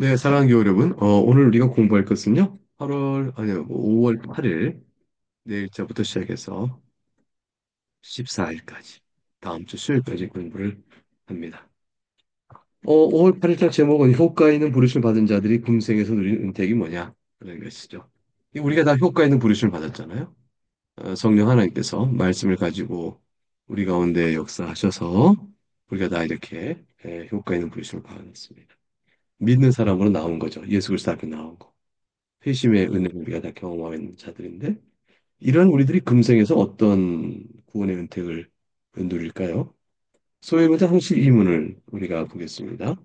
네, 사랑하는 여러분. 오늘 우리가 공부할 것은요. 5월 8일 내일자부터 시작해서 14일까지 다음 주 수요일까지 공부를 합니다. 5월 8일자 제목은 효과 있는 부르심을 받은 자들이 금생에서 누리는 은택이 뭐냐? 그런 것이죠. 우리가 다 효과 있는 부르심을 받았잖아요. 성령 하나님께서 말씀을 가지고 우리 가운데 역사하셔서 우리가 다 이렇게 효과 있는 부르심을 받았습니다. 믿는 사람으로 나온 거죠. 예수 그리스도 앞에 나온 거. 회심의 은혜를 우리가 다 경험하는 자들인데 이런 우리들이 금생에서 어떤 구원의 은택을 누릴까요? 소위 말해 항시 이문을 우리가 보겠습니다.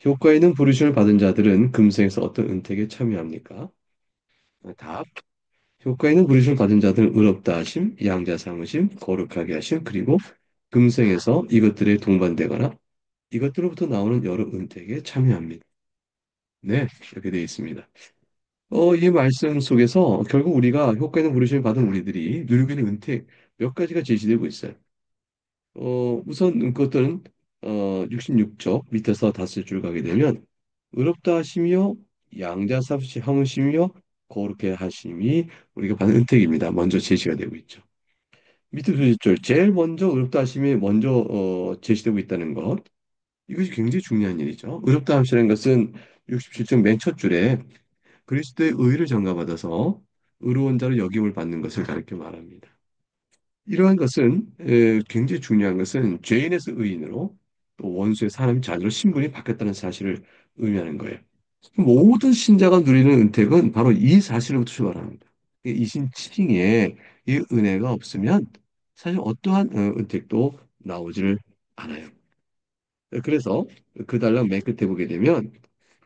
효과 있는 부르심을 받은 자들은 금생에서 어떤 은택에 참여합니까? 답. 효과 있는 부르심을 받은 자들은 의롭다 하심, 양자 삼으심, 거룩하게 하심, 그리고 금생에서 이것들에 동반되거나 이것들로부터 나오는 여러 은택에 참여합니다. 네, 이렇게 되어 있습니다. 이 말씀 속에서 결국 우리가 효과 있는 부르심을 받은 우리들이 누리고 있는 은퇴 몇 가지가 제시되고 있어요. 우선 그것들은 66쪽 밑에서 다섯 줄 가게 되면 의롭다 하시며 양자섭시 하무시며 거룩해 하심이 우리가 받은 은택입니다. 먼저 제시가 되고 있죠. 밑에 두 줄 제일 먼저 의롭다 하심이 먼저 제시되고 있다는 것. 이것이 굉장히 중요한 일이죠. 의롭다 하심이라는 것은 67쪽 맨 첫 줄에 그리스도의 의를 전가받아서 의로운 자로 여김을 받는 것을 가리켜 말합니다. 이러한 것은 굉장히 중요한 것은 죄인에서 의인으로 또 원수의 사람이 자녀로 신분이 바뀌었다는 사실을 의미하는 거예요. 모든 신자가 누리는 은택은 바로 이 사실부터 출발합니다. 이신칭에 이 은혜가 없으면 사실 어떠한 은택도 나오지를 않아요. 그래서 그 달랑 맨 끝에 보게 되면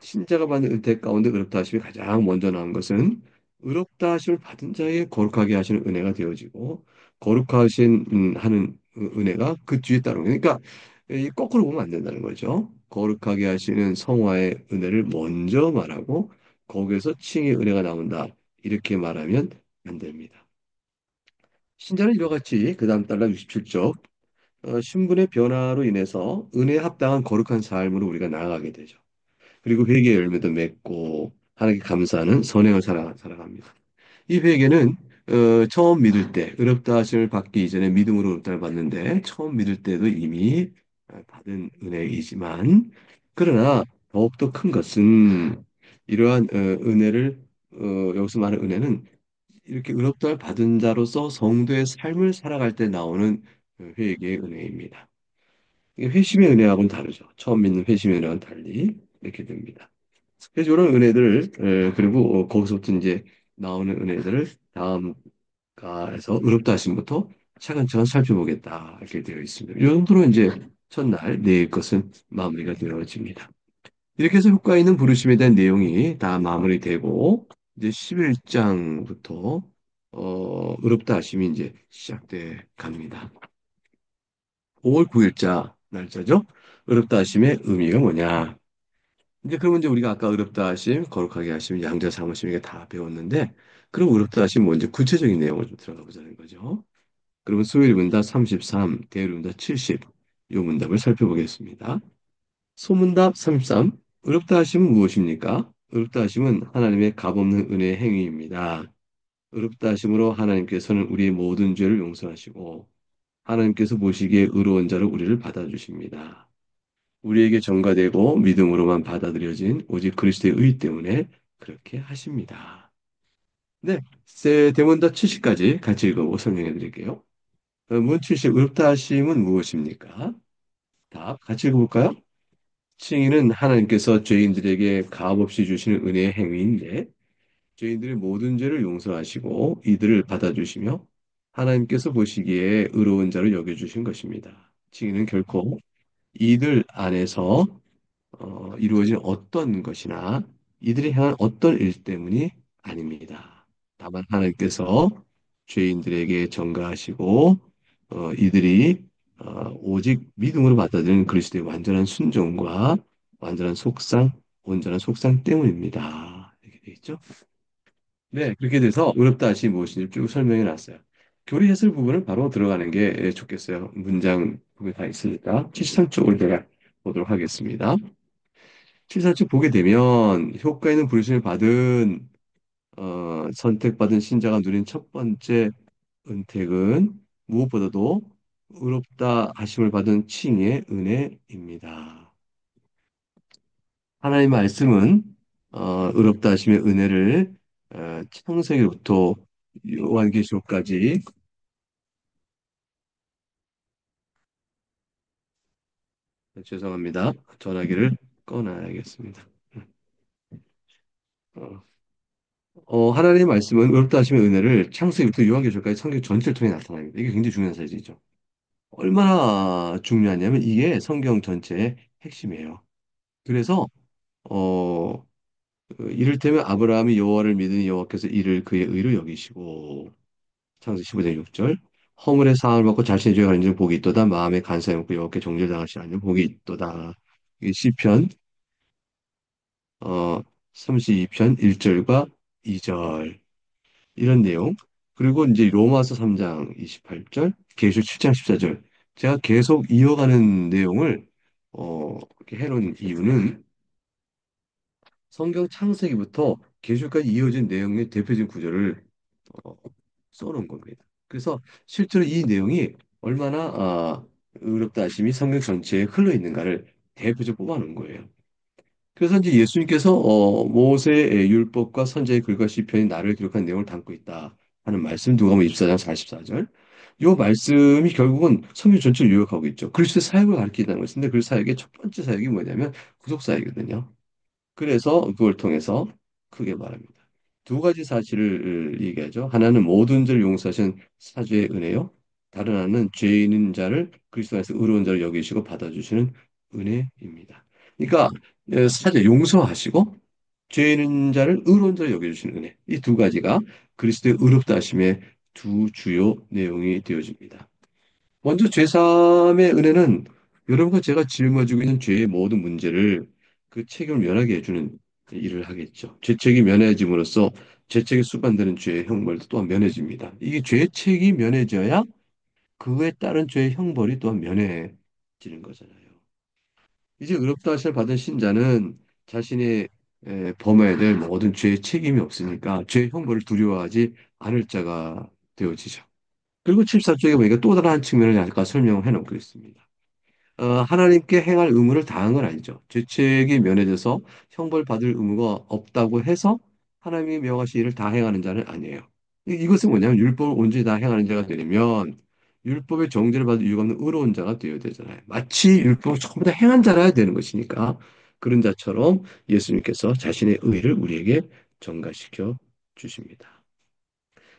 신자가 받는 은혜 가운데 의롭다 하심이 가장 먼저 나온 것은 의롭다 하심을 받은 자에게 거룩하게 하시는 은혜가 되어지고 거룩하신 하는 은혜가 그 뒤에 따르는 거예요. 그러니까 이 거꾸로 보면 안 된다는 거죠. 거룩하게 하시는 성화의 은혜를 먼저 말하고 거기에서 칭의 은혜가 나온다. 이렇게 말하면 안 됩니다. 신자는 이와 같이 그 다음 달라 67쪽 신분의 변화로 인해서 은혜에 합당한 거룩한 삶으로 우리가 나아가게 되죠. 그리고 회개의 열매도 맺고 하나님께 감사하는 선행을 살아갑니다. 이 회개는 처음 믿을 때 의롭다 하심을 받기 이전에 믿음으로 의롭다를 받는데 처음 믿을 때도 이미 받은 은혜이지만 그러나 더욱더 큰 것은 이러한 은혜를 여기서 말하는 은혜는 이렇게 의롭다를 받은 자로서 성도의 삶을 살아갈 때 나오는 회개의 은혜입니다. 이게 회심의 은혜하고는 다르죠. 처음 믿는 회심의 은혜와는 달리 이렇게 됩니다. 그래서 이런 은혜들을 그리고 거기서부터 이제 나오는 은혜들을 다음 가에서 의롭다 하심부터 차근차근 살펴보겠다 이렇게 되어 있습니다. 이 정도로 이제 첫날 내일 것은 마무리가 되어집니다. 이렇게 해서 효과 있는 부르심에 대한 내용이 다 마무리되고 이제 11장부터 의롭다 하심이 이제 시작돼 갑니다. 5월 9일자 날짜죠. 의롭다 하심의 의미가 뭐냐? 이제 그러면 이제 우리가 아까 의롭다 하심, 거룩하게 하심, 양자 삼으심 이게 다 배웠는데 그럼 의롭다 하심 먼저 구체적인 내용을 좀 들어가 보자는 거죠. 그러면 수요일 문답 33, 대요일 문답 70, 요 문답을 살펴보겠습니다. 소문답 33, 의롭다 하심은 무엇입니까? 의롭다 하심은 하나님의 값없는 은혜의 행위입니다. 의롭다 하심으로 하나님께서는 우리의 모든 죄를 용서하시고 하나님께서 보시기에 의로운 자로 우리를 받아주십니다. 우리에게 전가되고 믿음으로만 받아들여진 오직 그리스도의 의 때문에 그렇게 하십니다. 네, 대문답 70까지 같이 읽어보고 설명해 드릴게요. 문 70, 의롭다 하심은 무엇입니까? 답, 같이 읽어볼까요? 칭의는 하나님께서 죄인들에게 값없이 주시는 은혜의 행위인데 죄인들의 모든 죄를 용서하시고 이들을 받아주시며 하나님께서 보시기에 의로운 자를 여겨주신 것입니다. 칭의는 결코 이들 안에서 이루어진 어떤 것이나 이들이 향한 어떤 일 때문이 아닙니다. 다만 하나님께서 죄인들에게 전가하시고 이들이 오직 믿음으로 받아들이는 그리스도의 완전한 순종과 완전한 속상, 온전한 속상 때문입니다. 이렇게 돼 있죠. 네, 그렇게 돼서 의롭다 하시 무엇인지 쭉 설명해 놨어요. 교리 해설 부분을 바로 들어가는 게 좋겠어요. 문장 부분이 다 있으니까 73쪽을 제가 보도록 하겠습니다. 7사주 보게 되면 효과 있는 부르심을 받은 선택받은 신자가 누린 첫 번째 은택은 무엇보다도 의롭다 하심을 받은 칭의 은혜입니다. 하나님의 말씀은 의롭다 하심의 은혜를 창세기부터 요한계시록까지. 죄송합니다. 전화기를 꺼놔야겠습니다. 어, 하나님의 말씀은 의롭다 하심의 은혜를 창세기부터 요한계시록까지 성경 전체를 통해 나타납니다. 이게 굉장히 중요한 사실이죠. 얼마나 중요하냐면 이게 성경 전체의 핵심이에요. 그래서 어, 이를테면 아브라함이 여호와를 믿으니 여호와께서 이를 그의 의로 여기시고 창세기 15장 6절. 허물의 사함을 받고 자신의 죄가 가린 줄 복이 있도다. 마음에 간사히 먹고 여호와께 정죄당하시 않는 복이 있도다. 이게 시편 32편 1절과 2절 이런 내용. 그리고 이제 로마서 3장 28절, 계시록 7장 14절. 제가 계속 이어가는 내용을 이렇게 해놓은 이유는 성경 창세기부터 계시록까지 이어진 내용의 대표적인 구절을 어, 써놓은 겁니다. 그래서 실제로 이 내용이 얼마나 의롭다 하심이 성경 전체에 흘러 있는가를 대표적으로 뽑아놓은 거예요. 그래서 이제 예수님께서 모세의 율법과 선지자의 글과 시편이 나를 기록한 내용을 담고 있다 하는 말씀 누가복음 24장 44절. 이 말씀이 결국은 성경 전체를 요약하고 있죠. 그리스도의 사역을 가리킨다는 것인데 그 사역의 첫 번째 사역이 뭐냐면 구속 사역이거든요. 그래서 그걸 통해서 크게 말합니다. 두 가지 사실을 얘기하죠. 하나는 모든 죄를 용서하신 사죄의 은혜요. 다른 하나는 죄 있는 자를 그리스도 안에서 의로운 자를 여기시고 받아주시는 은혜입니다. 그러니까 사죄 용서하시고 죄 있는 자를 의로운 자를 여겨주시는 은혜. 이 두 가지가 그리스도의 의롭다 하심의 두 주요 내용이 되어집니다. 먼저 제3의 은혜는 여러분과 제가 짊어지고 있는 죄의 모든 문제를 그 책임을 면하게 해주는 일을 하겠죠. 죄책이 면해짐으로써 죄책에 수반되는 죄의 형벌도 또한 면해집니다. 이게 죄책이 면해져야 그에 따른 죄의 형벌이 또한 면해지는 거잖아요. 이제 의롭다 하심을 받은 신자는 자신의 범해야 될 모든 죄의 책임이 없으니까 죄의 형벌을 두려워하지 않을 자가 되어지죠. 그리고 74쪽에 보니까 또 다른 한 측면을 아까 설명을 해놓고 있습니다. 하나님께 행할 의무를 다한 건 아니죠. 죄책이 면해져서 형벌 받을 의무가 없다고 해서 하나님이 명하신 일을 다 행하는 자는 아니에요. 이것은 뭐냐면 율법을 온전히 다 행하는 자가 되려면 율법의 정죄를 받을 이유가 없는 의로운 자가 되어야 되잖아요. 마치 율법을 전부 다 행한 자라야 되는 것이니까 그런 자처럼 예수님께서 자신의 의를 우리에게 전가시켜 주십니다.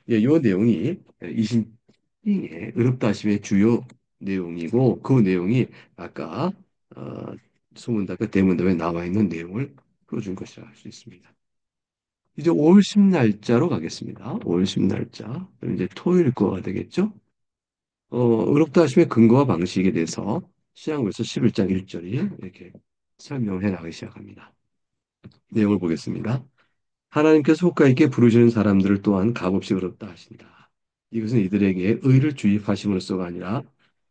예, 요 내용이 이신ting의 의롭다 하심의 주요 내용이고 그 내용이 아까 어, 소문답과 대문답에 나와 있는 내용을 풀어준 것이라 할 수 있습니다. 이제 5월 10날짜로 가겠습니다. 5월 10날짜. 그럼 이제 토요일 거가 되겠죠? 의롭다 하심의 근거와 방식에 대해서 시향ver서 11장 1절이 이렇게 설명해 나가기 시작합니다. 내용을 보겠습니다. 하나님께서 효과 있게 부르시는 사람들을 또한 값없이 의롭다 하신다. 이것은 이들에게 의를 주입하심으로써가 아니라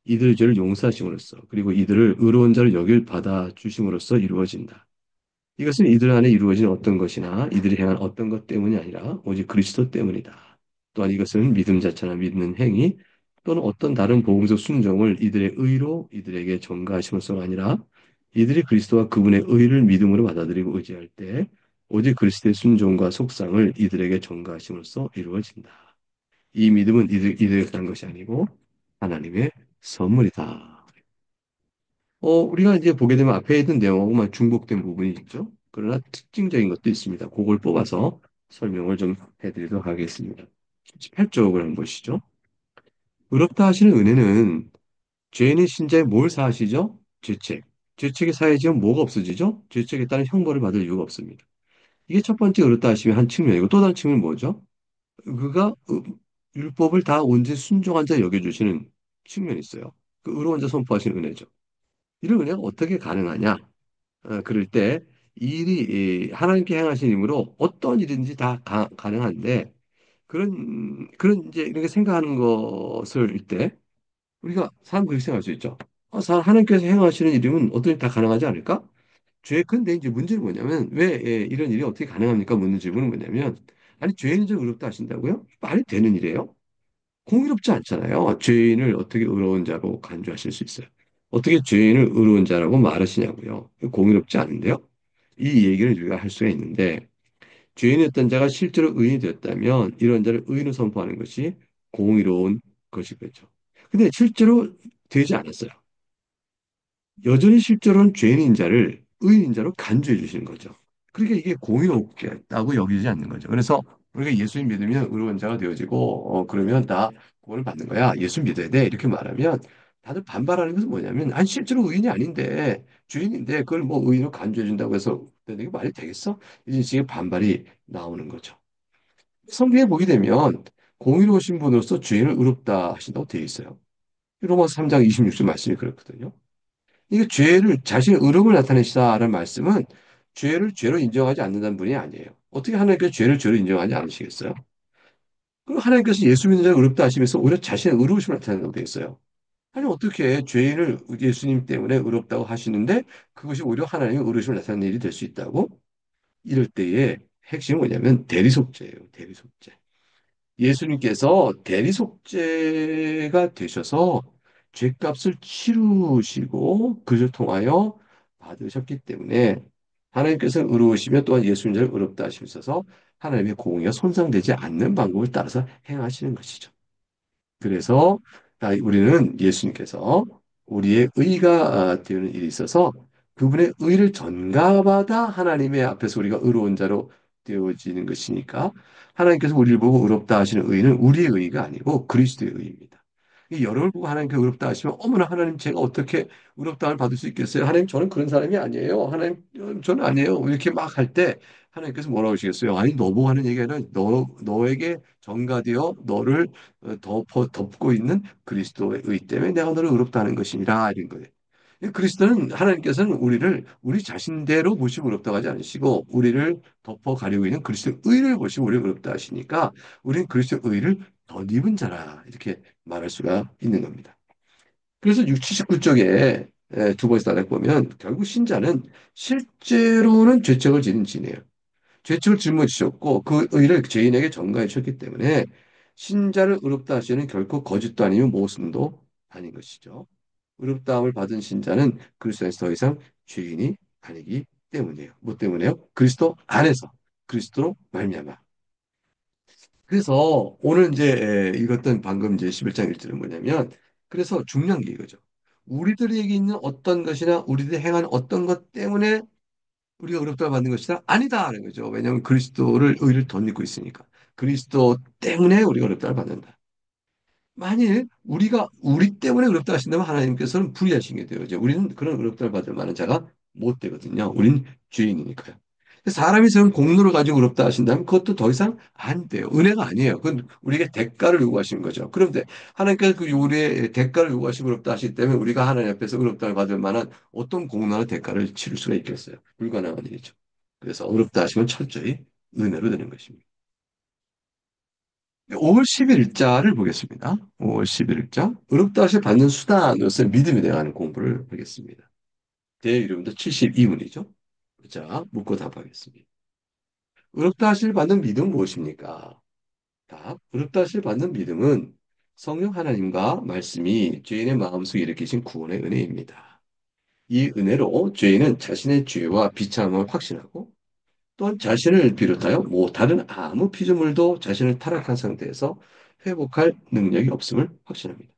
이들의 죄를 용서하심으로써 그리고 이들을 의로운 자를 여길 받아 주심으로써 이루어진다. 이것은 이들 안에 이루어진 어떤 것이나 이들이 행한 어떤 것 때문이 아니라 오직 그리스도 때문이다. 또한 이것은 믿음 자체나 믿는 행위 또는 어떤 다른 복음적 순종을 이들의 의로 이들에게 전가하심으로써가 아니라 이들이 그리스도와 그분의 의를 믿음으로 받아들이고 의지할 때 오직 그리스도의 순종과 속상을 이들에게 전가하심으로써 이루어진다. 이 믿음은 이들에게 난 것이 아니고 하나님의 선물이다. 우리가 이제 보게 되면 앞에 있는 내용하고만 중복된 부분이 있죠. 그러나 특징적인 것도 있습니다. 그걸 뽑아서 설명을 좀 해드리도록 하겠습니다. 18쪽을 한번 보시죠. 의롭다 하시는 은혜는 죄인의 신자에 뭘 사하시죠? 죄책. 죄책이 사해지면 뭐가 없어지죠? 죄책에 따른 형벌을 받을 이유가 없습니다. 이게 첫 번째 의롭다 하심의 한 측면이고 또 다른 측면은 뭐죠? 그가 율법을 다 온전히 순종한 자 여겨주시는 측면이 있어요. 그 의로운 자 선포하시는 은혜죠. 이런 은혜가 어떻게 가능하냐? 그럴 때 일이 하나님께 행하신 힘으로 어떤 일인지 다 가능한데 그런 이제 이렇게 생각하는 것을 때 우리가 사람 그렇게 생각할 수 있죠. 하나님께서 행하시는 일이면 어떤 일이 다 가능하지 않을까? 근데 이제 문제는 뭐냐면, 왜 이런 일이 어떻게 가능합니까? 묻는 질문은 뭐냐면, 아니, 죄인을 좀 의롭다 하신다고요? 말이 되는 일이에요? 공의롭지 않잖아요. 죄인을 어떻게 의로운 자로 간주하실 수 있어요? 어떻게 죄인을 의로운 자라고 말하시냐고요? 공의롭지 않은데요? 이 얘기를 우리가 할 수가 있는데, 죄인이었던 자가 실제로 의인이 되었다면, 이런 자를 의인으로 선포하는 것이 공의로운 것이겠죠. 근데 실제로 되지 않았어요. 여전히 실제로는 죄인인 자를 의인인 자로 간주해 주시는 거죠. 그러니까 이게 공의롭다고 여기지 않는 거죠. 그래서 우리가 예수님 믿으면 의로운 자가 되어지고, 그러면 다 구원을 받는 거야. 예수 믿어야 돼. 이렇게 말하면 다들 반발하는 것은 뭐냐면, 아니, 실제로 의인이 아닌데, 죄인인데, 그걸 뭐 의인으로 간주해 준다고 해서, 이게 말이 되겠어? 이제 지금 반발이 나오는 거죠. 성경에 보게 되면, 공의로우신 분으로서 죄인을 의롭다 하신다고 되어 있어요. 로마서 3장 26절 말씀이 그렇거든요. 이게 죄를 자신의 의로움을 나타내시다라는 말씀은 죄를 죄로 인정하지 않는다는 분이 아니에요. 어떻게 하나님께서 죄를 죄로 인정하지 않으시겠어요? 그럼 하나님께서 예수 믿는 자를 의롭다 하시면서 오히려 자신의 의로우심을 나타낸다고 되어 있어요. 아니 어떻게 죄인을 예수님 때문에 의롭다고 하시는데 그것이 오히려 하나님의 의로우심을 나타내는 일이 될 수 있다고? 이럴 때의 핵심은 뭐냐면 대리속죄예요. 대리속죄. 예수님께서 대리속죄가 되셔서 죄값을 치르시고 그를 통하여 받으셨기 때문에 하나님께서 의로우시며 또한 예수님을 의롭다 하시면서 하나님의 공의가 손상되지 않는 방법을 따라서 행하시는 것이죠. 그래서 우리는 예수님께서 우리의 의가 되는 일이 있어서 그분의 의를 전가받아 하나님의 앞에서 우리가 의로운 자로 되어지는 것이니까 하나님께서 우리를 보고 의롭다 하시는 의는 우리의 의가 아니고 그리스도의 의입니다. 이 여러분을 보고 하나님께 의롭다 하시면 어머나 하나님 제가 어떻게 의롭다를 받을 수 있겠어요? 하나님 저는 그런 사람이 아니에요. 하나님 저는 아니에요. 이렇게 막 할 때 하나님께서 뭐라고 하시겠어요? 아니 너 보고 하는 얘기가 아니라 너에게 전가되어 너를 덮고 있는 그리스도의 의 때문에 내가 너를 의롭다 하는 것이니라 이런 거예요. 그리스도는 하나님께서는 우리를 우리 자신대로 보시고 의롭다고 하지 않으시고 우리를 덮어 가리고 있는 그리스도의 의를 보시고 우리를 의롭다 하시니까 우리는 그리스도의 의를 덧입은 자라 이렇게 말할 수가 있는 겁니다. 그래서 6, 79쪽에 두 번째 단락 보면 결국 신자는 실제로는 죄책을 지는 지네요. 죄책을 짊어지셨고 그 의를 죄인에게 전가해 주셨기 때문에 신자를 의롭다 하시는 결코 거짓도 아니면 모순도 아닌 것이죠. 의롭다함을 받은 신자는 그리스도 안에서 더 이상 죄인이 아니기 때문이에요. 뭐 때문에요? 그리스도 안에서 그리스도로 말미암아. 그래서 오늘 이제 읽었던 방금 이제 11장 1절은 뭐냐면 그래서 중요한 게 이거죠. 우리들에게 있는 어떤 것이나 우리들이 행한 어떤 것 때문에 우리가 의롭다 받는 것이다? 아니다라는 거죠. 왜냐하면 그리스도를 의를 덧입고 있으니까. 그리스도 때문에 우리가 의롭다 받는다. 만일 우리가 우리 때문에 의롭다 하신다면 하나님께서는 불의하신 게 되어죠. 우리는 그런 의롭다를 받을 만한 자가 못 되거든요. 우린 죄인이니까요. 사람이 세운 공로를 가지고 의롭다 하신다면 그것도 더 이상 안 돼요. 은혜가 아니에요. 그건 우리에게 대가를 요구하시는 거죠. 그런데 하나님께서 그 우리의 대가를 요구하시고 의롭다 하시기 때문에 우리가 하나님 앞에서 의롭다를 받을 만한 어떤 공로나 대가를 치를 수가 있겠어요. 불가능한 일이죠. 그래서 의롭다 하시면 철저히 은혜로 되는 것입니다. 5월 11일자를 보겠습니다. 5월 11일자. 의롭다 하실 받는 수단으로서 믿음에 대한 공부를 하겠습니다. 제 이름도 72문이죠. 자, 묻고 답하겠습니다. 의롭다 하실 받는 믿음은 무엇입니까? 답. 의롭다 하실 받는 믿음은 성령 하나님과 말씀이 죄인의 마음속에 일으키신 구원의 은혜입니다. 이 은혜로 죄인은 자신의 죄와 비참함을 확신하고 또한 자신을 비롯하여 다른 아무 피조물도 자신을 타락한 상태에서 회복할 능력이 없음을 확신합니다.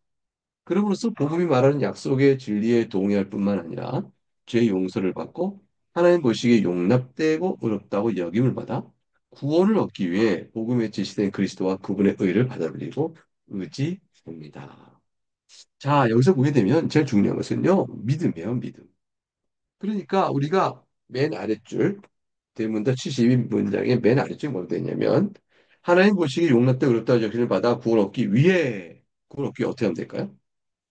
그럼으로써 복음이 말하는 약속의 진리에 동의할 뿐만 아니라 죄 용서를 받고 하나님 보시기에 용납되고 의롭다고 여김을 받아 구원을 얻기 위해 복음에 제시된 그리스도와 그분의 의를 받아들이고 의지합니다. 자, 여기서 보게 되면 제일 중요한 것은요, 믿음이에요, 믿음. 그러니까 우리가 맨 아랫줄 대문답 72문장의 맨 아래쪽에 뭐가 되냐면 하나님 보시기에 용납되고 의롭다고 여김을 받아 구원 얻기 위해 구원 얻기 어떻게 하면 될까요?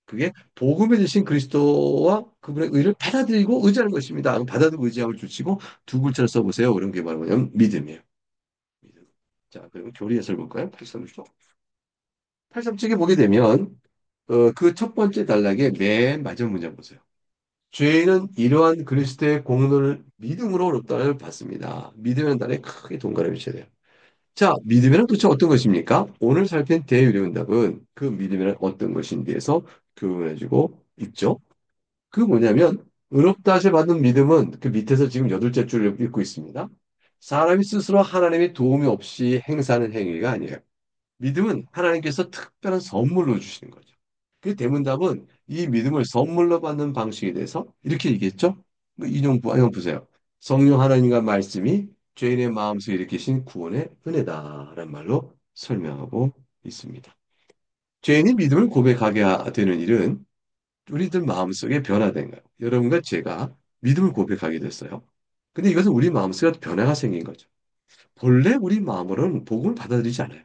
그게 복음에 대신 그리스도와 그분의 의를 받아들이고 의지하는 것입니다. 받아들이고 의지함을 주시고 두 글자를 써보세요. 그런 게 바로 뭐냐면 믿음이에요. 믿음. 자, 그리고 교리 해설 볼까요? 83쪽. 83쪽에 보게 되면 그 첫 번째 단락의 맨 마지막 문장 보세요. 죄인은 이러한 그리스도의 공로를 믿음으로 어렵다를 받습니다. 믿음이라는 단어에 크게 동그라미 쳐야 돼요. 자, 믿음이란 도대체 어떤 것입니까? 오늘 살핀 대유리문답은 그 믿음이란 어떤 것인지에서 교훈해주고 있죠. 그 뭐냐면 의롭다 하심 받는 믿음은 그 밑에서 지금 여덟째 줄을 읽고 있습니다. 사람이 스스로 하나님의 도움이 없이 행사하는 행위가 아니에요. 믿음은 하나님께서 특별한 선물로 주시는 거죠. 그 대문답은 이 믿음을 선물로 받는 방식에 대해서 이렇게 얘기했죠. 인용 보세요. 성령 하나님과 말씀이 죄인의 마음속에 일으키신 구원의 은혜다라는 말로 설명하고 있습니다. 죄인이 믿음을 고백하게 되는 일은 우리들 마음속에 변화된 거예요. 여러분과 제가 믿음을 고백하게 됐어요. 근데 이것은 우리 마음속에 변화가 생긴 거죠. 본래 우리 마음으로는 복음을 받아들이지 않아요.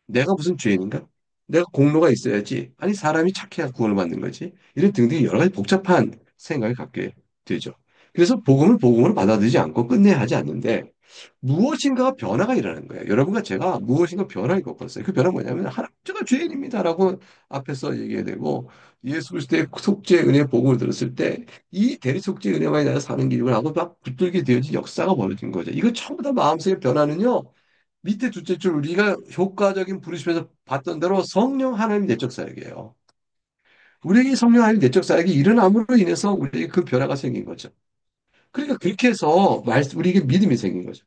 내가 무슨 죄인인가? 내가 공로가 있어야지. 아니, 사람이 착해야 구원을 받는 거지. 이런 등등의 여러 가지 복잡한 생각을 갖게 되죠. 그래서 복음을 복음으로 받아들이지 않고 끝내야 하지 않는데 무엇인가 변화가 일어나는 거예요. 여러분과 제가 무엇인가 변화를 겪었어요. 그 변화가 뭐냐면 하나님 제가 죄인입니다라고 앞에서 얘기해야 되고 예수 그리스도의 속죄 은혜 복음을 들었을 때 이 대리 속죄 은혜만이 나를 사는 길이구나 하고 막 붙들게 되어진 역사가 벌어진 거죠. 이거 전부 다 마음속의 변화는요. 밑에 둘째 줄 우리가 효과적인 부르심에서 봤던 대로 성령 하나님 내적 사역이에요. 우리에게 성령 하나님 내적 사역이 일어남으로 인해서 우리에게 그 변화가 생긴 거죠. 그러니까 그렇게 해서 우리에게 믿음이 생긴 거죠.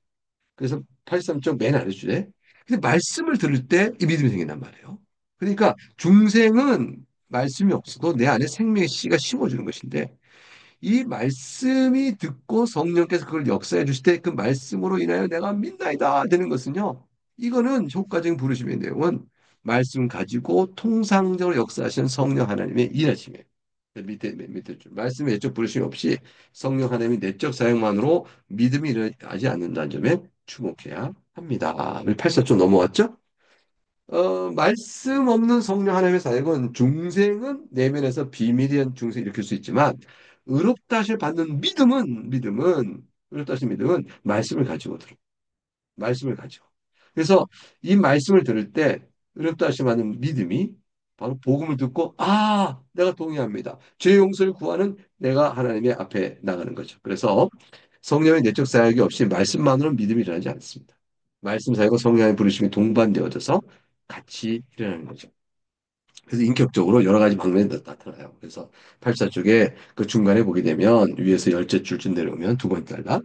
그래서 83쪽 맨 아래줄에 근데 말씀을 들을 때 이 믿음이 생긴단 말이에요. 그러니까 중생은 말씀이 없어도 내 안에 생명의 씨가 심어주는 것인데 이 말씀이 듣고 성령께서 그걸 역사해 주실 때 그 말씀으로 인하여 내가 믿나이다 되는 것은요. 이거는 효과적인 부르심의 내용은 말씀 가지고 통상적으로 역사하시는 성령 하나님의 일하심이에요. 밑에 줄. 말씀의 내적 부르심 없이 성령 하나님의 내적 사역만으로 믿음이 일어나지 않는다는 점에 주목해야 합니다. 우리 8사 좀 넘어왔죠? 말씀 없는 성령 하나님의 사역은 중생은 내면에서 비밀한 중생을 일으킬 수 있지만 의롭다 하실 받는 믿음은 의롭다 하신 믿음은 말씀을 가지고 들어. 말씀을 가지고. 그래서 이 말씀을 들을 때 의롭다 하심 받는 믿음이 바로 복음을 듣고 내가 동의합니다. 죄 용서를 구하는 내가 하나님의 앞에 나가는 거죠. 그래서 성령의 내적 사역이 없이 말씀만으로는 믿음이 일어나지 않습니다. 말씀 사역과 성령의 부르심이 동반되어져서 같이 일어나는 거죠. 그래서 인격적으로 여러 가지 방면이 나타나요. 그래서 84쪽에 그 중간에 보게 되면 위에서 열째 줄쯤 내려오면 두 번째 달락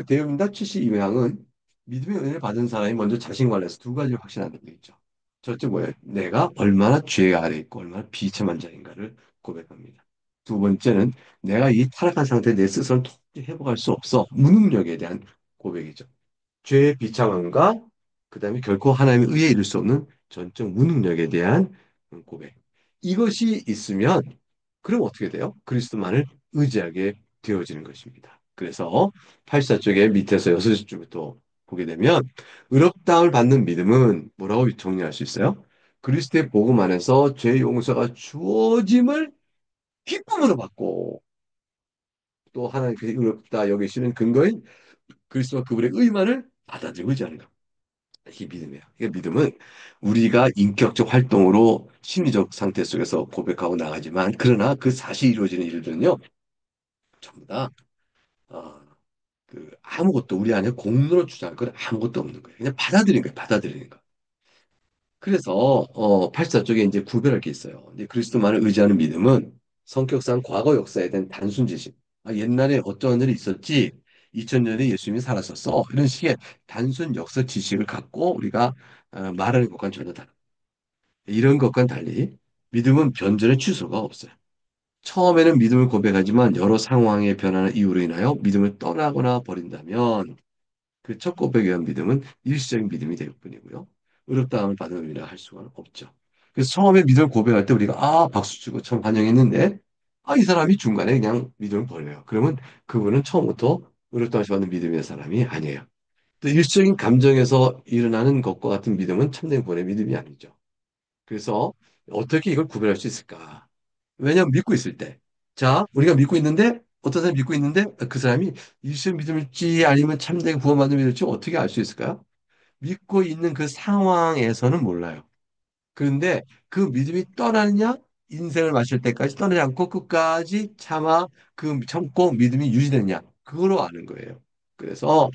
대응답 72명은 믿음의 은혜를 받은 사람이 먼저 자신 관련해서 두 가지를 확신한다고 되어 있죠. 첫째 뭐예요? 내가 얼마나 죄 아래 있고 얼마나 비참한 자인가를 고백합니다. 두 번째는 내가 이 타락한 상태에 내 스스로는 도저히 회복할 수 없어. 무능력에 대한 고백이죠. 죄의 비참함과 그다음에 결코 하나님의 의에 이를 수 없는 전적 무능력에 대한 고백. 이것이 있으면 그럼 어떻게 돼요? 그리스도만을 의지하게 되어지는 것입니다. 그래서 84쪽에 밑에서 6줄부터 보게 되면 의롭다함을 받는 믿음은 뭐라고 정리할 수 있어요? 그리스도의 복음 안에서 죄 용서가 주어짐을 기쁨으로 받고 또 하나님께서 의롭다 여기시는 근거인 그리스도와 그분의 의만을 받아들이고 있지 가 이게 믿음이에요. 이게 믿음은 우리가 인격적 활동으로 심리적 상태 속에서 고백하고 나가지만 그러나 그 사실이 이루어지는 일들은요 전부 다 어, 아무것도 우리 안에 공로로 주장할 건 아무것도 없는 거예요. 그냥 받아들이는 거예요. 받아들이는 거. 그래서 84쪽에 이제 구별할 게 있어요. 이제 그리스도만을 의지하는 믿음은 성격상 과거 역사에 대한 단순 지식. 옛날에 어떠한 일이 있었지? 2000년에 예수님이 살았었어. 이런 식의 단순 역사 지식을 갖고 우리가 말하는 것과는 전혀 다르다. 이런 것과는 달리 믿음은 변절의 취소가 없어요. 처음에는 믿음을 고백하지만 여러 상황의 변화나 이유로 인하여 믿음을 떠나거나 버린다면 그 첫 고백에 의한 믿음은 일시적인 믿음이 될 뿐이고요. 의롭다함을 받은 의미라 할 수가 없죠. 그래서 처음에 믿음을 고백할 때 우리가 박수 치고 참 환영했는데 이 사람이 중간에 그냥 믿음을 버려요. 그러면 그분은 처음부터 의롭다함을 받는 믿음의 사람이 아니에요. 또 일시적인 감정에서 일어나는 것과 같은 믿음은 참된 구원의 믿음이 아니죠. 그래서 어떻게 이걸 구별할 수 있을까? 왜냐하면 믿고 있을 때. 자, 우리가 믿고 있는데 어떤 사람이 믿고 있는데 그 사람이 일시 믿음일지 아니면 참된 구원받는 믿음일지 어떻게 알 수 있을까요? 믿고 있는 그 상황에서는 몰라요. 그런데 그 믿음이 떠나느냐? 인생을 마칠 때까지 떠나지 않고 끝까지 참고 믿음이 유지되느냐. 그거로 아는 거예요. 그래서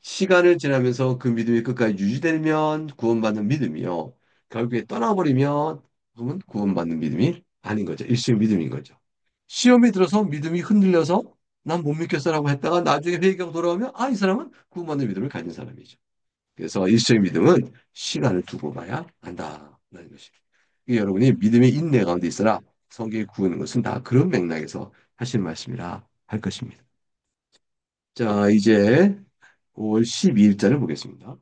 시간을 지나면서 그 믿음이 끝까지 유지되면 구원받는 믿음이요. 결국에 떠나버리면 그러면 구원받는 믿음이 아닌 거죠. 일시의 믿음인 거죠. 시험이 들어서 믿음이 흔들려서 난 못 믿겠어라고 했다가 나중에 회개하고 돌아오면 이 사람은 구원받는 믿음을 가진 사람이죠. 그래서 일시의 믿음은 시간을 두고 봐야 한다는 것이. 이게 여러분이 믿음의 인내 가운데 있어라 성경에 구하는 것은 다 그런 맥락에서 하신 말씀이라 할 것입니다. 자, 이제 5월 12일자를 보겠습니다.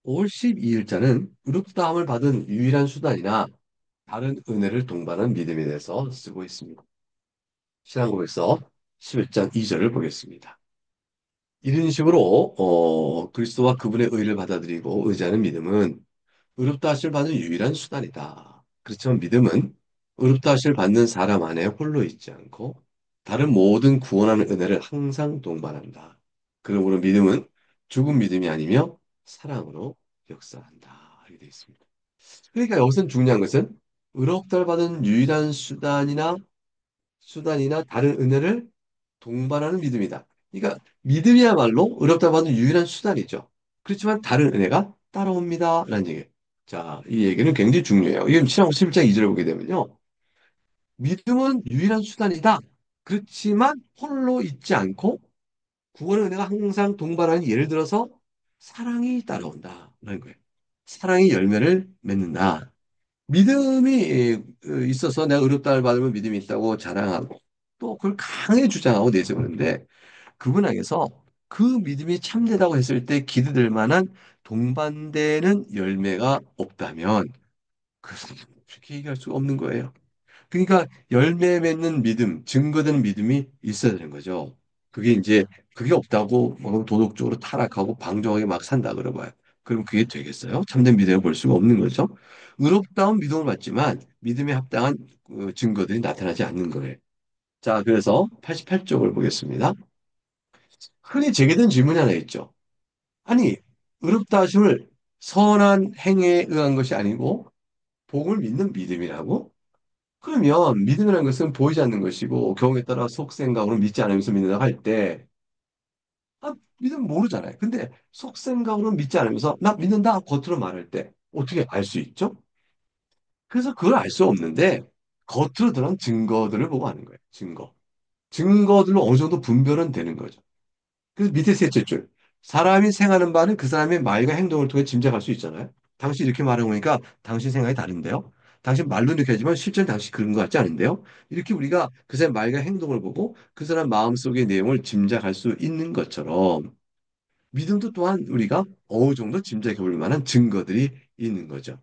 5월 12일자는 의롭다함을 받은 유일한 수단이나 다른 은혜를 동반한 믿음에 대해서 쓰고 있습니다. 신앙고백서 11장 2절을 보겠습니다. 이런 식으로 그리스도와 그분의 의를 받아들이고 의지하는 믿음은 의롭다 하심을 받는 유일한 수단이다. 그렇지만 믿음은 의롭다 하심을 받는 사람 안에 홀로 있지 않고 다른 모든 구원하는 은혜를 항상 동반한다. 그러므로 믿음은 죽은 믿음이 아니며 사랑으로 역사한다. 이렇게 되어 있습니다. 그러니까 여기서 중요한 것은 의롭다를 받은 유일한 수단이나 다른 은혜를 동반하는 믿음이다. 그러니까 믿음이야말로 의롭다 받는 유일한 수단이죠. 그렇지만 다른 은혜가 따라옵니다. 라는 얘기예요. 자, 이 얘기는 굉장히 중요해요. 이건 신약 11장 2절을 보게 되면요. 믿음은 유일한 수단이다. 그렇지만 홀로 있지 않고 구원의 은혜가 항상 동반하는 예를 들어서 사랑이 따라온다. 라는 거예요. 사랑이 열매를 맺는다. 믿음이 있어서 내가 의롭다를 받으면 믿음이 있다고 자랑하고 또 그걸 강하게 주장하고 내세우는데 그분에게서 그 믿음이 참되다고 했을 때 기대될 만한 동반되는 열매가 없다면 그렇게 얘기할 수가 없는 거예요. 그러니까 열매 맺는 믿음, 증거되는 믿음이 있어야 되는 거죠. 그게 이제 그게 없다고 뭐 도덕적으로 타락하고 방종하게 막 산다 그러봐요. 그럼 그게 되겠어요? 참된 믿음을 볼 수가 없는 거죠. 의롭다운 믿음을 받지만 믿음에 합당한 증거들이 나타나지 않는 거예요. 자, 그래서 88쪽을 보겠습니다. 흔히 제기된 질문이 하나 있죠. 아니, 의롭다 하심을 선한 행에 의한 것이 아니고 복을 믿는 믿음이라고? 그러면 믿음이라는 것은 보이지 않는 것이고 경우에 따라 속생각으로 믿지 않으면서 믿는다고 할 때, 믿으면 모르잖아요. 근데 속생각으로 믿지 않으면서 나 믿는다 겉으로 말할 때 어떻게 알 수 있죠? 그래서 그걸 알 수 없는데 겉으로 드러난 증거들을 보고 하는 거예요. 증거. 증거들로 어느 정도 분별은 되는 거죠. 그래서 밑에 셋째 줄. 사람이 생각하는 바는 그 사람의 말과 행동을 통해 짐작할 수 있잖아요. 당신 이렇게 말하고 보니까 당신 생각이 다른데요. 당신 말로 이렇게 하지만 실제로 당신 그런 것 같지 않은데요. 이렇게 우리가 그 사람 말과 행동을 보고 그 사람 마음속의 내용을 짐작할 수 있는 것처럼 믿음도 또한 우리가 어느 정도 짐작해 볼 만한 증거들이 있는 거죠.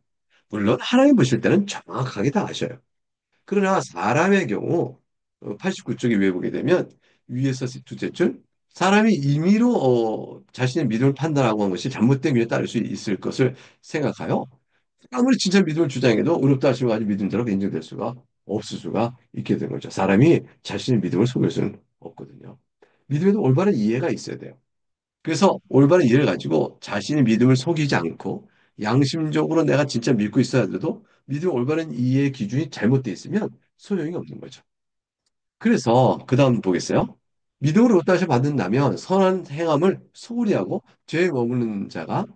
물론 하나님 보실 때는 정확하게 다 아셔요. 그러나 사람의 경우 89쪽에 왜 보게 되면 위에서 두째 줄 사람이 임의로 자신의 믿음을 판단하고 한 것이 잘못된 길에 따를 수 있을 것을 생각하여 아무리 진짜 믿음을 주장해도 어렵다 하시고 아주 믿음대로 인정될 수가 없을 수가 있게 된 거죠. 사람이 자신의 믿음을 속일 수는 없거든요. 믿음에도 올바른 이해가 있어야 돼요. 그래서 올바른 이해를 가지고 자신의 믿음을 속이지 않고 양심적으로 내가 진짜 믿고 있어야 해도 믿음의 올바른 이해의 기준이 잘못되어 있으면 소용이 없는 거죠. 그래서 그 다음 보겠어요. 믿음으로 다시 받는다면 선한 행함을 소홀히 하고 죄에 머무는 자가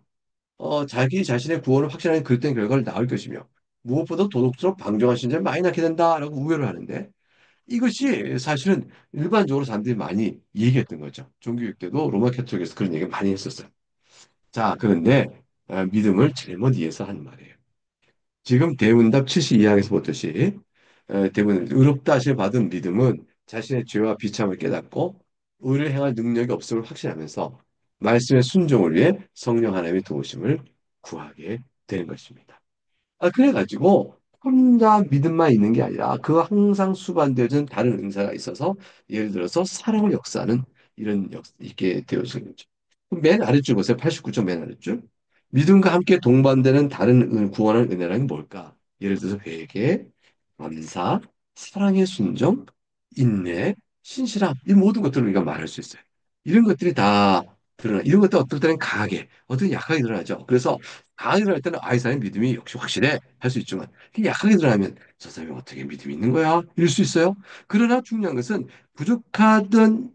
자기 자신의 구원을 확신하는 그릇된 결과를 낳을 것이며 무엇보다 도덕적으로 방종하신 자를 많이 낳게 된다라고 우려를 하는데 이것이 사실은 일반적으로 사람들이 많이 얘기했던 거죠. 종교육 때도 로마 캐톨릭에서 그런 얘기 많이 했었어요. 자, 그런데 믿음을 잘못 이해해서 하는 말이에요. 지금 대문답 72항에서 보듯이 대부분 의롭다 하심을 받은 믿음은 자신의 죄와 비참을 깨닫고 의를 행할 능력이 없음을 확신하면서 말씀의 순종을 위해 성령 하나님의 도우심을 구하게 되는 것입니다. 그래가지고 혼자 믿음만 있는 게 아니라 그 항상 수반되어진 다른 은사가 있어서 예를 들어서 사랑을 역사하는 이런 있게 되어지는 거죠. 그럼 맨 아래줄 보세요. 89쪽 맨 아래줄. 믿음과 함께 동반되는 다른 구원의 은혜란 뭘까? 예를 들어서 회개, 감사, 사랑의 순종, 인내, 신실함 이 모든 것들을 우리가 말할 수 있어요. 이런 것들이 다 드러나. 이런 것도 어떨 때는 강하게, 어떨 때는 약하게 드러나죠. 그래서 강하게 드러날 때는 아, 이 사람의 믿음이 역시 확실해. 할 수 있지만, 약하게 드러나면 저 사람이 어떻게 믿음이 있는 거야? 이럴 수 있어요. 그러나 중요한 것은 부족하든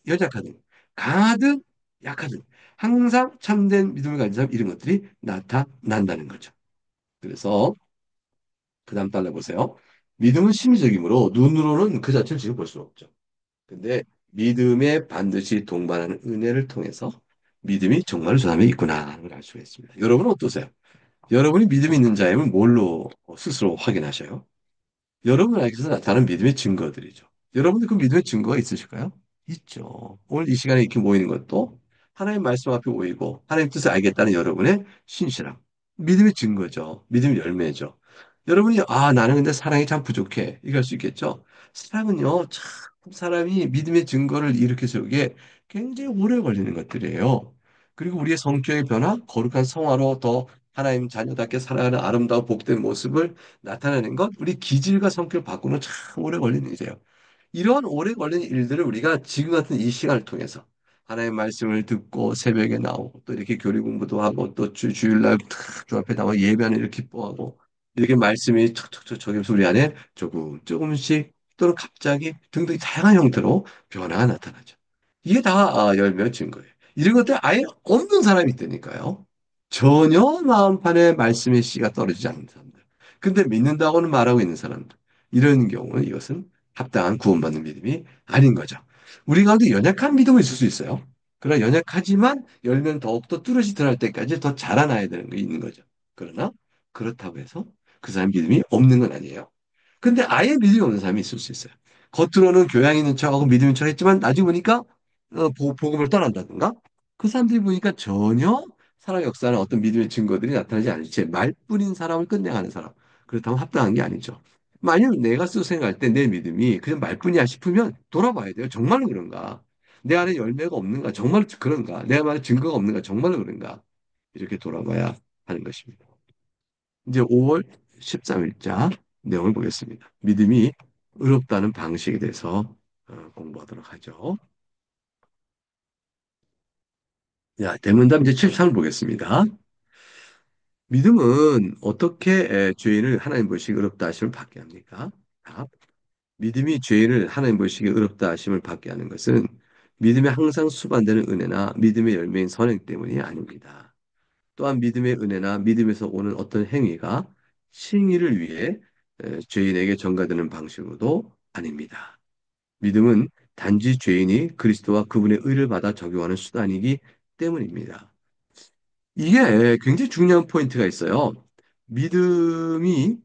연약하든 강하든 약하든 항상 참된 믿음을 가진 사람 이런 것들이 나타난다는 거죠. 그래서 그 다음 달러 보세요. 믿음은 심리적이므로 눈으로는 그 자체를 지금 볼 수는 없죠. 근데 믿음에 반드시 동반하는 은혜를 통해서 믿음이 정말 저 사람이 있구나 하는 걸 알 수가 있습니다. 여러분은 어떠세요? 여러분이 믿음이 있는 자임을 뭘로 스스로 확인하셔요? 여러분에게서 나타나는 믿음의 증거들이죠. 여러분들 그 믿음의 증거가 있으실까요? 있죠. 오늘 이 시간에 이렇게 모이는 것도 하나님 말씀 앞에 모이고 하나님 뜻을 알겠다는 여러분의 신실함. 믿음의 증거죠. 믿음의 열매죠. 여러분이 아 나는 근데 사랑이 참 부족해. 이거 할 수 있겠죠. 사랑은요 참 사람이 믿음의 증거를 일으켜 세우기에 굉장히 오래 걸리는 것들이에요. 그리고 우리의 성격의 변화, 거룩한 성화로 더 하나님 자녀답게 살아가는 아름다운 복된 모습을 나타내는 것, 우리 기질과 성격을 바꾸는 참 오래 걸리는 일이에요. 이런 오래 걸리는 일들을 우리가 지금 같은 이 시간을 통해서 하나님의 말씀을 듣고 새벽에 나오고 또 이렇게 교리 공부도 하고 또 주일날 주 앞에 나와 예배하는 이렇게 기뻐하고 이렇게 말씀이 척척척 저기서 우리 안에 조금씩 또는 갑자기 등등 다양한 형태로 변화가 나타나죠. 이게 다 열매 증거예요. 이런 것들 아예 없는 사람이 있다니까요. 전혀 마음판에 말씀의 씨가 떨어지지 않는 사람들. 근데 믿는다고는 말하고 있는 사람들. 이런 경우는 이것은 합당한 구원받는 믿음이 아닌 거죠. 우리 가운데 연약한 믿음이 있을 수 있어요. 그러나 연약하지만 열면 더욱더 뚜렷이 드러날 때까지 더 자라나야 되는 게 있는 거죠. 그러나 그렇다고 해서 그 사람 믿음이 없는 건 아니에요. 근데 아예 믿음이 없는 사람이 있을 수 있어요. 겉으로는 교양 있는 척하고 믿음 있는 척 했지만 나중에 보니까 복음을 떠난다든가 그 사람들이 보니까 전혀 사랑 역사는 어떤 믿음의 증거들이 나타나지 않은 채 말뿐인 사람을 끝내가는 사람. 그렇다면 합당한 게 아니죠. 만약 내가 스스로 생각할 때 내 믿음이 그냥 말뿐이야 싶으면 돌아봐야 돼요. 정말로 그런가? 내 안에 열매가 없는가? 정말 그런가? 내 안에 증거가 없는가? 정말로 그런가? 이렇게 돌아봐야 하는 것입니다. 이제 5월 13일자 내용을 보겠습니다. 믿음이 의롭다는 방식에 대해서 공부하도록 하죠. 자, 대문답 이제 73을 보겠습니다. 믿음은 어떻게 죄인을 하나님 보시기에 의롭다 하심을 받게 합니까? 답. 믿음이 죄인을 하나님 보시기에 의롭다 하심을 받게 하는 것은 믿음에 항상 수반되는 은혜나 믿음의 열매인 선행 때문이 아닙니다. 또한 믿음의 은혜나 믿음에서 오는 어떤 행위가 칭의를 위해 죄인에게 전가되는 방식으로도 아닙니다. 믿음은 단지 죄인이 그리스도와 그분의 의를 받아 적용하는 수단이기 때문입니다. 이게 굉장히 중요한 포인트가 있어요. 믿음이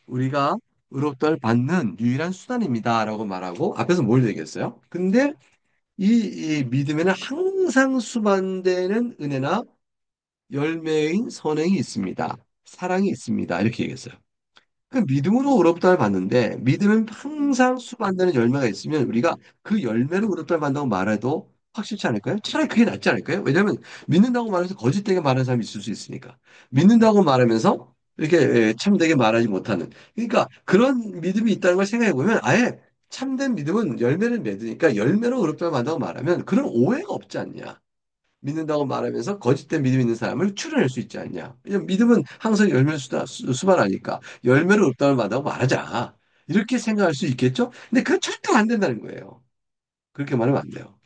우리가 의롭다를 받는 유일한 수단입니다라고 말하고 앞에서 뭘 얘기했어요? 근데 이 믿음에는 항상 수반되는 은혜나 열매인 선행이 있습니다. 사랑이 있습니다. 이렇게 얘기했어요. 그 믿음으로 의롭다를 받는데 믿음은 항상 수반되는 열매가 있으면 우리가 그 열매로 의롭다를 받는다고 말해도 확실치 않을까요? 차라리 그게 낫지 않을까요? 왜냐하면 믿는다고 말해서 거짓되게 말하는 사람이 있을 수 있으니까. 믿는다고 말하면서 이렇게 참되게 말하지 못하는. 그러니까 그런 믿음이 있다는 걸 생각해 보면 아예 참된 믿음은 열매를 맺으니까 열매로 의롭다를 받는다고 말하면 그런 오해가 없지 않냐. 믿는다고 말하면서 거짓된 믿음 있는 사람을 추론할 수 있지 않냐. 왜냐면 믿음은 항상 열매를 수반하니까 열매를 없다는 말다고 말하자. 이렇게 생각할 수 있겠죠? 근데 그건 절대 안 된다는 거예요. 그렇게 말하면 안 돼요.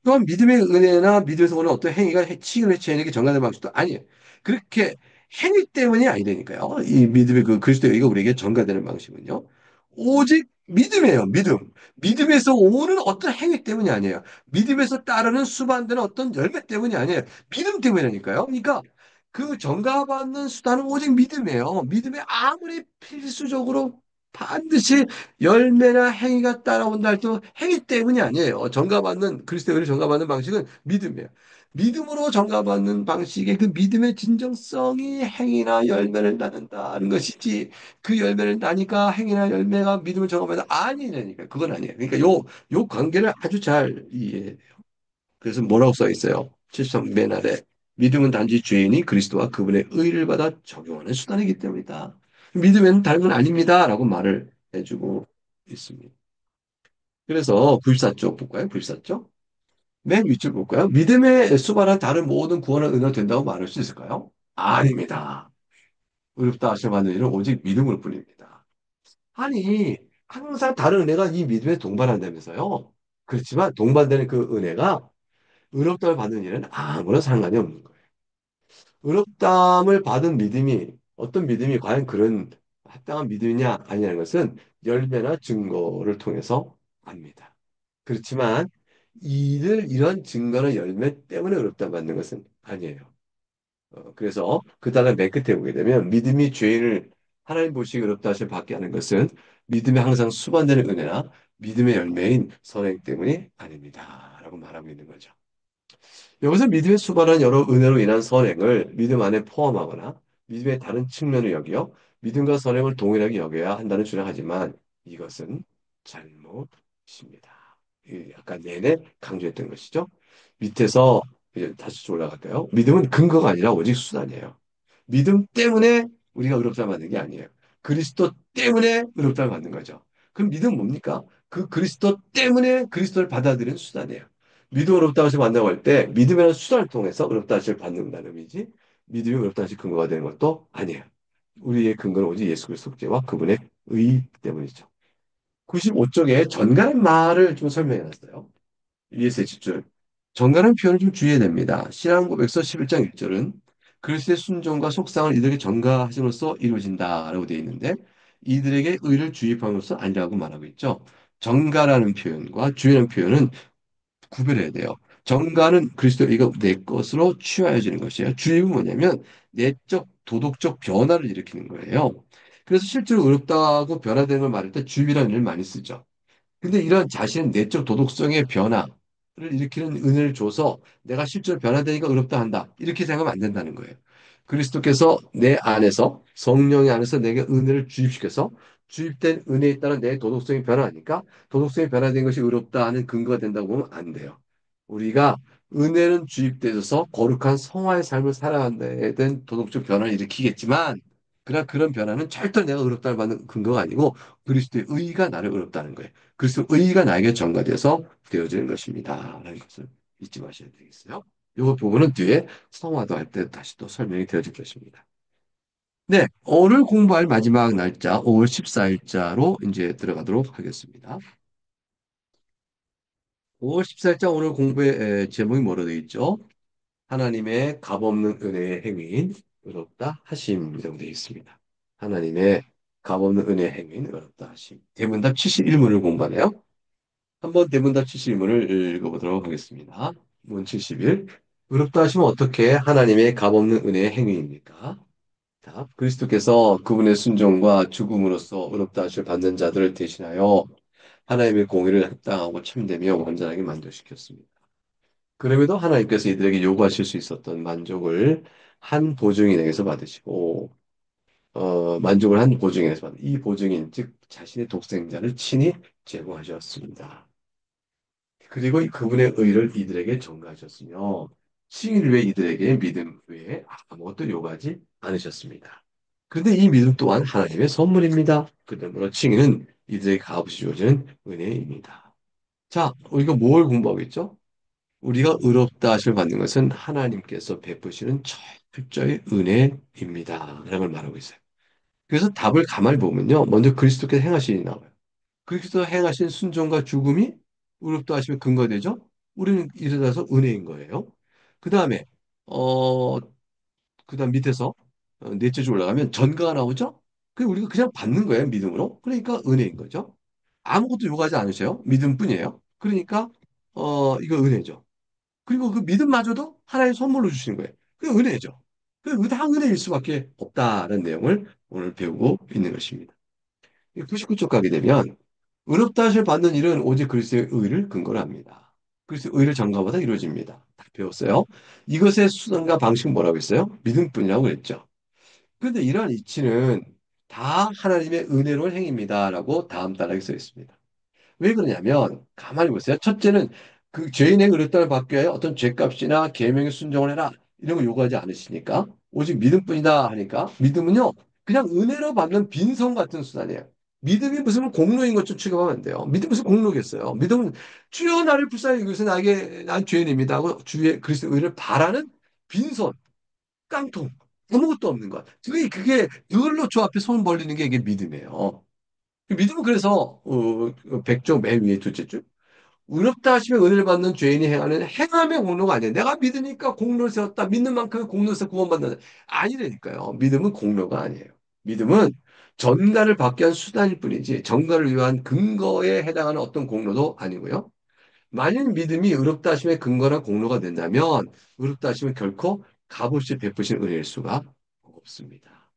또한 믿음의 은혜나 믿음에서 오는 어떤 행위가 칭을 해치에게 정하는 방식도 아니에요. 그렇게 행위 때문이 아니라니까요. 이 믿음의 그 그리스도의 의가 우리에게 전가되는 방식은요. 오직 믿음이에요. 믿음. 믿음에서 오는 어떤 행위 때문이 아니에요. 믿음에서 따르는 수반되는 어떤 열매 때문이 아니에요. 믿음 때문이라니까요. 그러니까 그 전가받는 수단은 오직 믿음이에요. 믿음에 아무리 필수적으로 반드시 열매나 행위가 따라온다 할때 행위 때문이 아니에요. 전가받는 그리스도를 전가받는 방식은 믿음이에요. 믿음으로 전가받는 방식의 그 믿음의 진정성이 행위나 열매를 낳는다는 것이지 그 열매를 나니까 행위나 열매가 믿음을 전가받는 아니라니까 그건 아니에요. 그러니까 요 관계를 아주 잘 이해해야 돼요. 그래서 뭐라고 써 있어요? 73맨 아래 믿음은 단지 죄인이 그리스도와 그분의 의를 받아 적용하는 수단이기 때문이다. 믿음에는 다른 건 아닙니다라고 말을 해주고 있습니다. 그래서 94쪽 볼까요? 94쪽. 맨 위줄 볼까요? 믿음의 수반한 다른 모든 구원은 은혜로 된다고 말할 수 있을까요? 아닙니다. 어렵다 하셔봤는 일은 오직 믿음을 뿐입니다. 아니, 항상 다른 은혜가 이 믿음에 동반한다면서요. 그렇지만 동반되는 그 은혜가 의롭다를 받는 일은 아무런 상관이 없는 거예요. 의롭다함을 받은 믿음이 어떤 믿음이 과연 그런 합당한 믿음이냐 아니냐는 것은 열매나 증거를 통해서 압니다. 그렇지만 이런 증거나 열매 때문에 의롭다 받는 것은 아니에요. 그래서 그 단락 맨 끝에 보게 되면 믿음이 죄인을 하나님 보시기 어렵다 하실 받게 하는 것은 믿음에 항상 수반되는 은혜나 믿음의 열매인 선행 때문이 아닙니다. 라고 말하고 있는 거죠. 여기서 믿음에 수반한 여러 은혜로 인한 선행을 믿음 안에 포함하거나 믿음의 다른 측면을 여기어 믿음과 선행을 동일하게 여겨야 한다는 주장하지만 이것은 잘못입니다. 아까 내내 강조했던 것이죠. 밑에서 이제 다시 올라갈까요? 믿음은 근거가 아니라 오직 수단이에요. 믿음 때문에 우리가 의롭다 받는 게 아니에요. 그리스도 때문에 의롭다 받는 거죠. 그럼 믿음 뭡니까? 그 그리스도 때문에 그리스도를 받아들이는 수단이에요. 믿음 의롭다 하시 만나고 할 때 믿음이라는 수단을 통해서 의롭다 하시를 받는다는 의미지 믿음이 의롭다 하시 근거가 되는 것도 아니에요. 우리의 근거는 오직 예수 그리스도 속죄와 그분의 의 때문이죠. 95쪽에 전가란 말을 좀 설명해 놨어요. ES의 집중. 정갈한 표현을 좀 주의해야 됩니다. 신앙고백서 11장 1절은 그리스도의 순종과 속상을 이들에게 전가하심으로써 이루어진다라고 되어 있는데 이들에게 의를 주입함으로써 아니라고 말하고 있죠. 정가라는 표현과 주의라는 표현은 구별해야 돼요. 정가는 그리스도 이거 내 것으로 취하여지는 것이에요. 주입은 뭐냐면 내적 도덕적 변화를 일으키는 거예요. 그래서 실제로 어렵다고 변화되는 걸 말할 때 주입이라는 일을 많이 쓰죠. 근데 이런 자신의 내적 도덕성의 변화를 일으키는 은혜를 줘서 내가 실제로 변화되니까 어렵다 한다. 이렇게 생각하면 안 된다는 거예요. 그리스도께서 내 안에서 성령의 안에서 내게 은혜를 주입시켜서 주입된 은혜에 따라 내 도덕성이 변화하니까 도덕성이 변화된 것이 의롭다 하는 근거가 된다고 보면 안 돼요. 우리가 은혜는 주입되어서 거룩한 성화의 삶을 살아가는 된 도덕적 변화를 일으키겠지만 그런 변화는 절대 내가 의롭다를 받는 근거가 아니고 그리스도의 의가 나를 의롭다는 거예요. 그리스도 의가 나에게 전가돼서 되어지는 것입니다. 라는 것을 잊지 마셔야 되겠어요. 이 부분은 뒤에 성화도 할 때 다시 또 설명이 되어질 것입니다. 네, 오늘 공부할 마지막 날짜 5월 14일자로 이제 들어가도록 하겠습니다. 5월 14일자 오늘 공부의 제목이 뭐로 되어 있죠? 하나님의 값없는 은혜의 행위인 의롭다 하심이라고 되어 있습니다. 하나님의 값없는 은혜의 행위인 의롭다 하심. 대문답 71문을 공부하네요. 한번 대문답 71문을 읽어보도록 하겠습니다. 문 71. 의롭다 하시면 어떻게 하나님의 값없는 은혜의 행위입니까? 답. 그리스도께서 그분의 순종과 죽음으로써 의롭다 하실 받는 자들을 대신하여 하나님의 공의를 합당하고 참되며 완전하게 만족시켰습니다. 그럼에도 하나님께서 이들에게 요구하실 수 있었던 만족을 한 보증인에게서 받으시고, 만족을 한 보증인에서 받은 이 보증인, 즉 자신의 독생자를 친히 제공하셨습니다. 그리고 그분의 의를 이들에게 전가하셨으며, 칭의를 위해 이들에게 믿음 외에 아무것도 요구하지 않으셨습니다. 그런데 이 믿음 또한 하나님의 선물입니다. 그러므로 칭의는 이들에게 값없이 주어지는 은혜입니다. 자, 우리가 뭘 공부하고 있죠? 우리가 의롭다 하심을 받는 것은 하나님께서 베푸시는 철저히 은혜입니다. 라는 걸 말하고 있어요. 그래서 답을 가만히 보면요. 먼저 그리스도께서 행하신 일이 나와요. 그리스도 행하신 순종과 죽음이 의롭다 하심의 근거가 되죠. 우리는 이르다서 은혜인 거예요. 그 다음에 어, 그 다음 밑에서 넷째 줄 올라가면 전가가 나오죠. 그 우리가 그냥 받는 거예요. 믿음으로. 그러니까 은혜인 거죠. 아무것도 요구하지 않으세요. 믿음뿐이에요. 그러니까 이거 은혜죠. 그리고 그 믿음마저도 하나의 선물로 주시는 거예요. 그게 은혜죠. 다 은혜일 수밖에 없다는 내용을 오늘 배우고 있는 것입니다. 99쪽 가게 되면 의롭다 하실 받는 일은 오직 그리스도의 의를 근거로 합니다. 그리스도의 의를 전가받아 이루어집니다. 다 배웠어요. 이것의 수단과 방식은 뭐라고 했어요? 믿음뿐이라고 그랬죠. 그런데 이러한 이치는 다 하나님의 은혜로운 행위입니다라고 다음 단락에 써 있습니다. 왜 그러냐면 가만히 보세요. 첫째는 그 죄인의 의롭다를 받기 위하여 어떤 죄값이나 계명에 순종을 해라 이런 거 요구하지 않으시니까 오직 믿음뿐이다 하니까 믿음은요 그냥 은혜로 받는 빈성 같은 수단이에요. 믿음이 무슨 공로인 것좀 취급하면 안 돼요. 믿음이 무슨 공로겠어요. 믿음은 주여 나를 불쌍히 여기서 나에게 난 죄인입니다 하고 주의 그리스도의 의를 바라는 빈손, 깡통, 아무것도 없는 것. 그게 이걸로 주 앞에 손 벌리는 게 이게 믿음이에요. 믿음은 그래서 백조 맨 위에 둘째 줄. 의롭다 하시면 은혜를 받는 죄인이 행하는 행함의 공로가 아니에요. 내가 믿으니까 공로를 세웠다. 믿는 만큼 공로를 세워 구원받는다. 아니라니까요. 믿음은 공로가 아니에요. 믿음은 전가를 받기 위한 수단일 뿐이지 전가를 위한 근거에 해당하는 어떤 공로도 아니고요. 만일 믿음이 의롭다 하심의 근거나 공로가 된다면 의롭다 하심은 결코 값없이 베푸신 은혜일 수가 없습니다.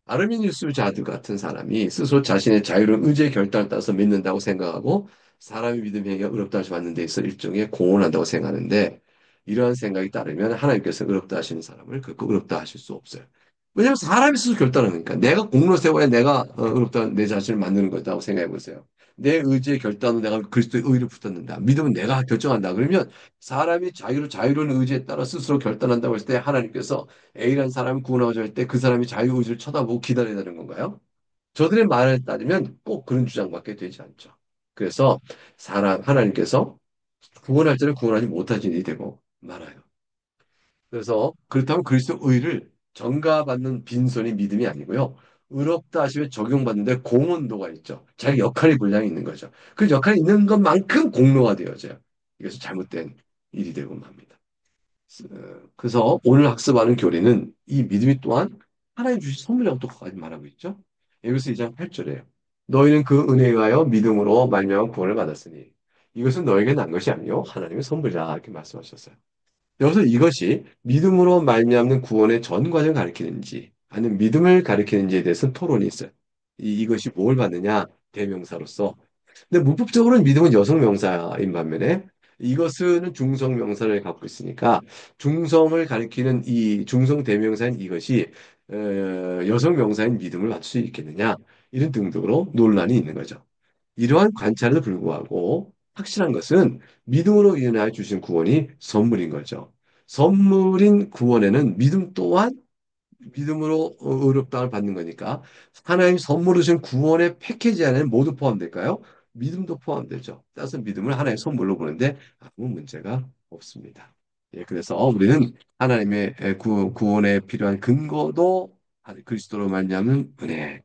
아르미니우스 자드 같은 사람이 스스로 자신의 자유로운 의지의 결단을 따라서 믿는다고 생각하고 사람의 믿음이 행위가 의롭다 하심 받는 데 있어 일종의 공헌한다고 생각하는데 이러한 생각이 따르면 하나님께서 의롭다 하시는 사람을 그 의롭다 하실 수 없어요. 왜냐하면 사람이 스스로 결단하니까 내가 공로 세워야 내가 의롭다 내 자신을 만드는 거다고 생각해 보세요. 내 의지의 결단은 내가 그리스도의 의를 붙잡는다. 믿음은 내가 결정한다. 그러면 사람이 자유로운 의지에 따라 스스로 결단한다고 했을 때 하나님께서 A라는 사람을 구원하고자 할 때 그 사람이 자유의지를 쳐다보고 기다려야 되는 건가요? 저들의 말을 따르면 꼭 그런 주장밖에 되지 않죠. 그래서 하나님께서 구원할 때는 구원하지 못하신 일이 되고 말아요. 그래서 그렇다면 그리스도 의를 전가받는 빈손이 믿음이 아니고요. 의롭다 하시면 적용받는데 공헌도가 있죠. 자기 역할이 분량이 있는 거죠. 그 역할이 있는 것만큼 공로가 되어져요. 이것이 잘못된 일이 되고 맙니다. 그래서 오늘 학습하는 교리는 이 믿음이 또한 하나님 주신 선물이라고 또 거기까지 말하고 있죠. 에베소 2장 8절에요. 너희는 그 은혜에 의하여 믿음으로 말미암아 구원을 받았으니 이것은 너에게 난 것이 아니요 하나님의 선물이라 이렇게 말씀하셨어요. 여기서 이것이 믿음으로 말미암는 구원의 전 과정을 가리키는지 아니면 믿음을 가리키는지에 대해서는 토론이 있어요. 이것이 뭘 받느냐? 대명사로서 근데 문법적으로는 믿음은 여성 명사인 반면에 이것은 중성 명사를 갖고 있으니까 중성을 가리키는 이 중성 대명사인 이것이 여성 명사인 믿음을 맞출 수 있겠느냐 이런 등등으로 논란이 있는 거죠. 이러한 관찰에도 불구하고 확실한 것은 믿음으로 인하여 주신 구원이 선물인 거죠. 선물인 구원에는 믿음 또한 믿음으로 의롭다를 받는 거니까 하나님 선물로 주신 구원의 패키지 안에는 모두 포함될까요? 믿음도 포함되죠. 따라서 믿음을 하나의 선물로 보는데 아무 문제가 없습니다. 예, 그래서 우리는 하나님의 구원에 필요한 근거도 그리스도로 말미암은 은혜.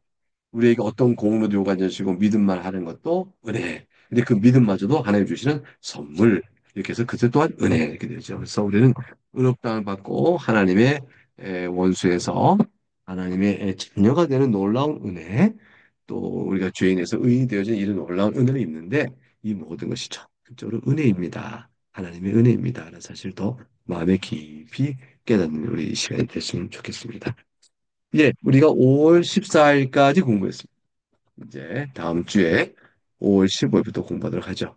우리에게 어떤 공로도 요구하지 않으시고 믿음만 하는 것도 은혜. 근데 그 믿음마저도 하나님 주시는 선물. 이렇게 해서 그것 또한 은혜 이렇게 되죠. 그래서 우리는 의롭다함을 받고 하나님의 원수에서 하나님의 자녀가 되는 놀라운 은혜, 또 우리가 죄인에서 의인이 되어진 이런 놀라운 은혜를 입는데 이 모든 것이 전적으로 은혜입니다. 하나님의 은혜입니다. 라는 사실 더 마음에 깊이 깨닫는 우리 이 시간이 됐으면 좋겠습니다. 예, 우리가 5월 14일까지 공부했습니다. 이제 다음 주에 5월 15일부터 공부하도록 하죠.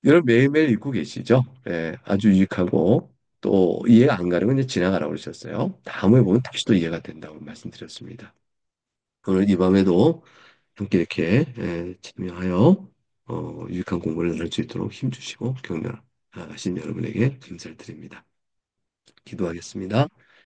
여러분 매일매일 읽고 계시죠? 예, 아주 유익하고 또 이해가 안 가는 건 이제 지나가라고 그러셨어요. 다음에 보면 다시 또 이해가 된다고 말씀드렸습니다. 오늘 이 밤에도 함께 이렇게 참여하여 유익한 공부를 나눌 수 있도록 힘주시고 격려하신 여러분에게 감사를 드립니다. 기도하겠습니다.